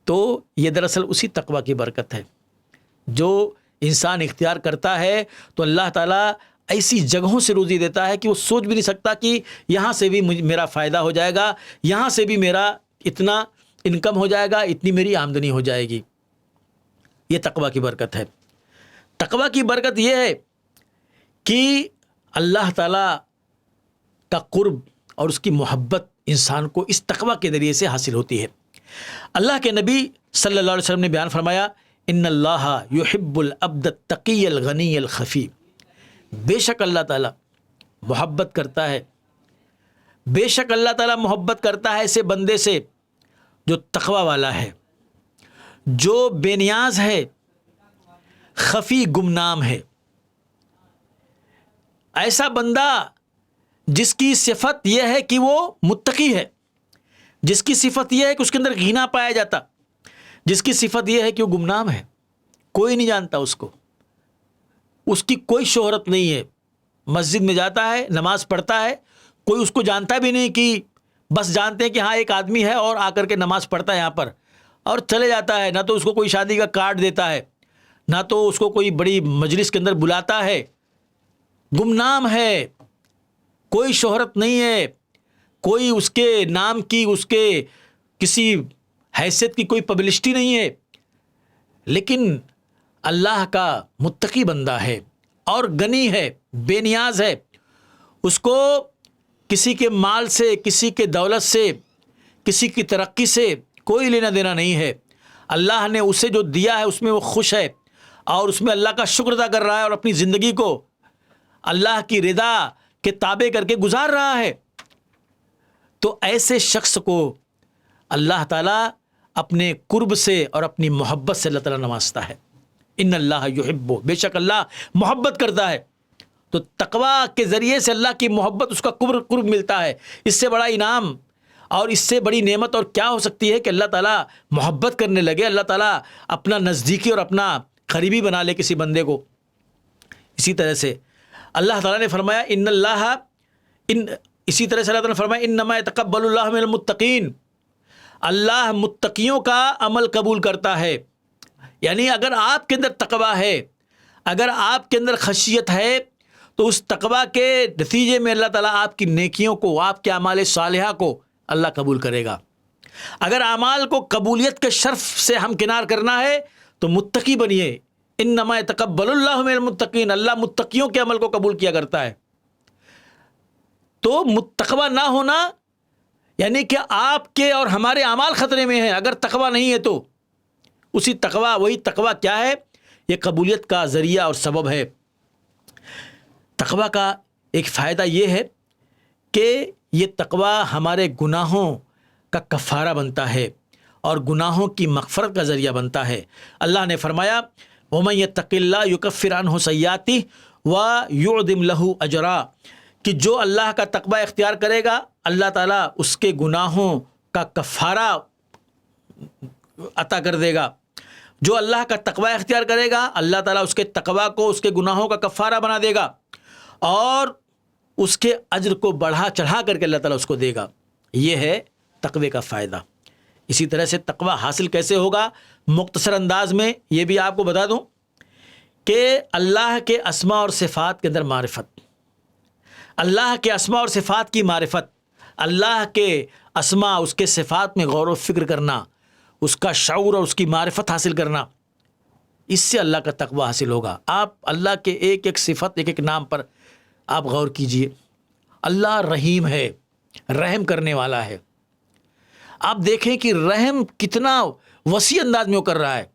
تو یہ دراصل اسی تقویٰ کی برکت ہے. جو انسان اختیار کرتا ہے تو اللہ تعالیٰ ایسی جگہوں سے روزی دیتا ہے کہ وہ سوچ بھی نہیں سکتا کہ یہاں سے بھی میرا فائدہ ہو جائے گا، یہاں سے بھی میرا اتنا انکم ہو جائے گا، اتنی میری آمدنی ہو جائے گی. یہ تقویٰ کی برکت ہے. تقویٰ کی برکت یہ ہے کہ اللہ تعالیٰ کا قرب اور اس کی محبت انسان کو اس تقویٰ کے ذریعے سے حاصل ہوتی ہے. اللہ کے نبی صلی اللہ علیہ وسلم نے بیان فرمایا، ان اللہ یحب العبد التقی الغنی الخفی. بے شک اللہ تعالیٰ محبت کرتا ہے، بے شک اللہ تعالیٰ محبت کرتا ہے ایسے بندے سے جو تقویٰ والا ہے، جو بے نیاز ہے، خفی گمنام ہے. ایسا بندہ جس کی صفت یہ ہے کہ وہ متقی ہے، جس کی صفت یہ ہے کہ اس کے اندر غنا پایا جاتا، جس کی صفت یہ ہے کہ وہ گمنام ہے، کوئی نہیں جانتا اس کو، اس کی کوئی شہرت نہیں ہے. مسجد میں جاتا ہے، نماز پڑھتا ہے، کوئی اس کو جانتا بھی نہیں، کہ بس جانتے ہیں کہ ہاں ایک آدمی ہے اور آ کر کے نماز پڑھتا ہے یہاں پر اور چلے جاتا ہے. نہ تو اس کو کوئی شادی کا کارڈ دیتا ہے، نہ تو اس کو کوئی بڑی مجلس کے اندر بلاتا ہے. گمنام ہے، کوئی شہرت نہیں ہے، کوئی اس کے نام کی، اس کے کسی حیثیت کی کوئی پبلسٹی نہیں ہے. لیکن اللہ کا متقی بندہ ہے اور غنی ہے، بے نیاز ہے. اس کو کسی کے مال سے، کسی کے دولت سے، کسی کی ترقی سے کوئی لینا دینا نہیں ہے. اللہ نے اسے جو دیا ہے اس میں وہ خوش ہے اور اس میں اللہ کا شکر ادا کر رہا ہے اور اپنی زندگی کو اللہ کی رضا کے تابع کر کے گزار رہا ہے. تو ایسے شخص کو اللہ تعالیٰ اپنے قرب سے اور اپنی محبت سے اللہ تعالیٰ نوازتا ہے. ان اللہ یحب، بے شک اللہ محبت کرتا ہے. تو تقویٰ کے ذریعے سے اللہ کی محبت، اس کا قرب ملتا ہے. اس سے بڑا انعام اور اس سے بڑی نعمت اور کیا ہو سکتی ہے کہ اللہ تعالیٰ محبت کرنے لگے، اللہ تعالیٰ اپنا نزدیکی اور اپنا قریبی بنا لے کسی بندے کو. اسی طرح سے اللہ تعالیٰ نے فرمایا اسی طرح سے اللہ تعالیٰ نے فرمایا انما یتقبل اللہ من المتقین. اللہ متقیوں کا عمل قبول کرتا ہے. یعنی اگر آپ کے اندر تقویٰ ہے، اگر آپ کے اندر خشیت ہے، تو اس تقویٰ کے نتیجے میں اللہ تعالیٰ آپ کی نیکیوں کو، آپ کے اعمال صالحہ کو اللہ قبول کرے گا. اگر اعمال کو قبولیت کے شرف سے ہمکنار کرنا ہے تو متقی بنیے. انما یتقبل اللہ من المتقین، اللہ متقیوں کے عمل کو قبول کیا کرتا ہے. تو تقویٰ نہ ہونا یعنی کہ آپ کے اور ہمارے اعمال خطرے میں ہیں. اگر تقویٰ نہیں ہے تو وہی تقویٰ کیا ہے؟ یہ قبولیت کا ذریعہ اور سبب ہے. تقویٰ کا ایک فائدہ یہ ہے کہ یہ تقویٰ ہمارے گناہوں کا کفارہ بنتا ہے اور گناہوں کی مغفرت کا ذریعہ بنتا ہے. اللہ نے فرمایا وَمَن يَتَّقِ اللَّهَ يُكَفِّرْ عَنْهُ سَيِّئَاتِهِ وَيُعْظِمْ لَهُ أَجْرًا، کہ جو اللہ کا تقویٰ اختیار کرے گا اللہ تعالیٰ اس کے گناہوں کا کفارہ عطا کر دے گا. جو اللہ کا تقویٰ اختیار کرے گا اللہ تعالیٰ اس کے تقویٰ کو، اس کے گناہوں کا کفارہ بنا دے گا اور اس کے اجر کو بڑھا چڑھا کر کے اللہ تعالیٰ اس کو دے گا. یہ ہے تقوی کا فائدہ. اسی طرح سے تقویٰ حاصل کیسے ہوگا، مختصر انداز میں یہ بھی آپ کو بتا دوں کہ اللہ کے اسماء اور صفات کے اندر معرفت، اللہ کے اسماء اور صفات کی معرفت، اللہ کے اسماء، اس کے صفات میں غور و فکر کرنا، اس کا شعور اور اس کی معرفت حاصل کرنا، اس سے اللہ کا تقوی حاصل ہوگا۔ آپ اللہ کے ایک ایک صفت، ایک ایک نام پر آپ غور کیجئے۔ اللہ رحیم ہے، رحم کرنے والا ہے۔ آپ دیکھیں کہ رحم کتنا وسیع انداز میں وہ کر رہا ہے۔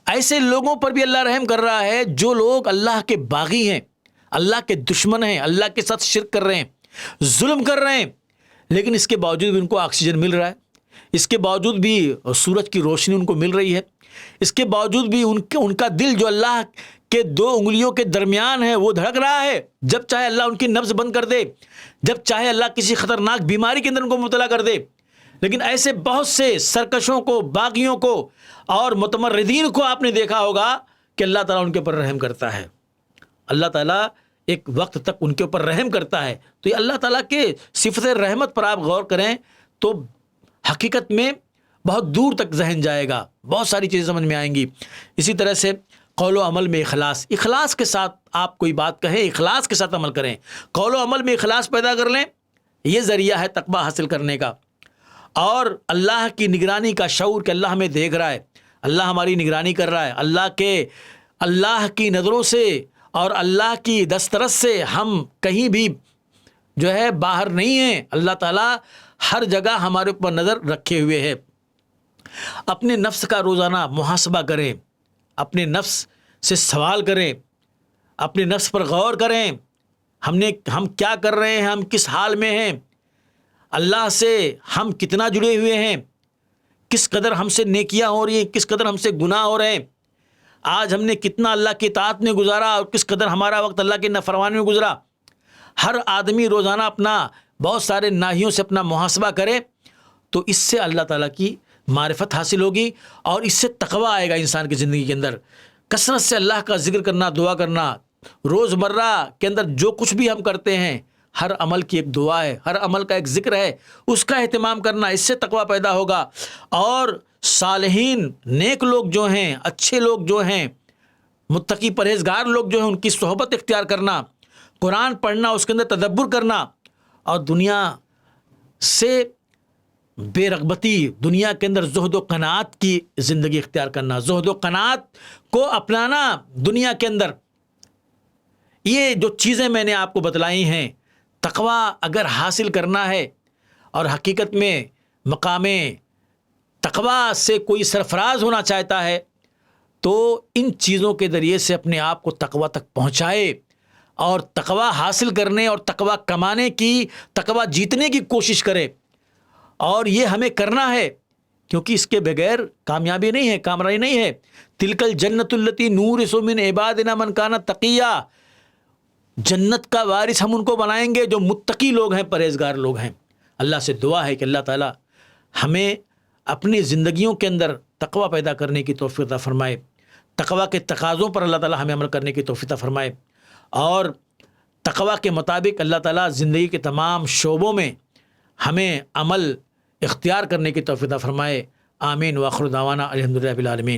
ایسے لوگوں پر بھی اللہ رحم کر رہا ہے جو لوگ اللہ کے باغی ہیں، اللہ کے دشمن ہیں، اللہ کے ساتھ شرک کر رہے ہیں، ظلم کر رہے ہیں، لیکن اس کے باوجود بھی ان کو آکسیجن مل رہا ہے، اس کے باوجود بھی سورج کی روشنی ان کو مل رہی ہے، اس کے باوجود بھی ان کا دل جو اللہ کے 2 انگلیوں کے درمیان ہے وہ دھڑک رہا ہے۔ جب چاہے اللہ ان کی نبض بند کر دے، جب چاہے اللہ کسی خطرناک بیماری کے اندر ان کو مبتلا کر دے۔ لیکن ایسے بہت سے سرکشوں کو، باغیوں کو اور متمردین کو آپ نے دیکھا ہوگا کہ اللہ تعالیٰ ان کے اوپر رحم کرتا ہے۔ اللہ تعالیٰ ایک وقت تک ان کے اوپر رحم کرتا ہے۔ تو یہ اللہ تعالیٰ کے صفت رحمت پر آپ غور کریں تو حقیقت میں بہت دور تک ذہن جائے گا، بہت ساری چیزیں سمجھ میں آئیں گی۔ اسی طرح سے قول و عمل میں اخلاص کے ساتھ آپ کوئی بات کہیں، اخلاص کے ساتھ عمل کریں، قول و عمل میں اخلاص پیدا کر لیں، یہ ذریعہ ہے تقویٰ حاصل کرنے کا۔ اور اللہ کی نگرانی کا شعور کہ اللہ ہمیں دیکھ رہا ہے، اللہ ہماری نگرانی کر رہا ہے، اللہ کی نظروں سے اور اللہ کی دسترس سے ہم کہیں بھی جو ہے باہر نہیں ہیں، اللہ تعالیٰ ہر جگہ ہمارے اوپر نظر رکھے ہوئے ہے۔ اپنے نفس کا روزانہ محاسبہ کریں، اپنے نفس سے سوال کریں، اپنے نفس پر غور کریں، ہم کیا کر رہے ہیں، ہم کس حال میں ہیں، اللہ سے ہم کتنا جڑے ہوئے ہیں، کس قدر ہم سے نیکیاں ہو رہی ہیں، کس قدر ہم سے گناہ ہو رہے ہیں، آج ہم نے کتنا اللہ کی اطاعت میں گزارا اور کس قدر ہمارا وقت اللہ کی نافرمانی میں گزرا۔ ہر آدمی روزانہ اپنا بہت سارے ناہیوں سے اپنا محاسبہ کرے تو اس سے اللہ تعالیٰ کی معرفت حاصل ہوگی اور اس سے تقویٰ آئے گا انسان کی زندگی کے اندر۔ کثرت سے اللہ کا ذکر کرنا، دعا کرنا، روزمرہ کے اندر جو کچھ بھی ہم کرتے ہیں ہر عمل کی ایک دعا ہے، ہر عمل کا ایک ذکر ہے، اس کا اہتمام کرنا، اس سے تقویٰ پیدا ہوگا۔ اور صالحین، نیک لوگ جو ہیں، اچھے لوگ جو ہیں، متقی پرہیزگار لوگ جو ہیں، ان کی صحبت اختیار کرنا، قرآن پڑھنا، اس کے اندر تدبر کرنا، اور دنیا سے بے رغبتی، دنیا کے اندر زہد و قناعت کی زندگی اختیار کرنا، زہد و قناعت کو اپنانا دنیا کے اندر۔ یہ جو چیزیں میں نے آپ کو بتلائی ہیں، تقویٰ اگر حاصل کرنا ہے اور حقیقت میں مقام تقویٰ سے کوئی سرفراز ہونا چاہتا ہے تو ان چیزوں کے ذریعے سے اپنے آپ کو تقویٰ تک پہنچائے اور تقویٰ حاصل کرنے اور تقویٰ کمانے کی، تقویٰ جیتنے کی کوشش کرے۔ اور یہ ہمیں کرنا ہے کیونکہ اس کے بغیر کامیابی نہیں ہے، کامرانی نہیں ہے۔ تلک الجنۃ التی نورث من عبادنا من کان تقیا، جنت کا وارث ہم ان کو بنائیں گے جو متقی لوگ ہیں، پرہیزگار لوگ ہیں۔ اللہ سے دعا ہے کہ اللہ تعالیٰ ہمیں اپنی زندگیوں کے اندر تقویٰ پیدا کرنے کی توفیق عطا فرمائے، تقویٰ کے تقاضوں پر اللہ تعالیٰ ہمیں عمل کرنے کی توفیق عطا فرمائے، اور تقویٰ کے مطابق اللہ تعالیٰ زندگی کے تمام شعبوں میں ہمیں عمل اختیار کرنے کی توفیق عطا فرمائے۔ آمین۔ وآخر دعوانا الحمدللہ رب العالمین۔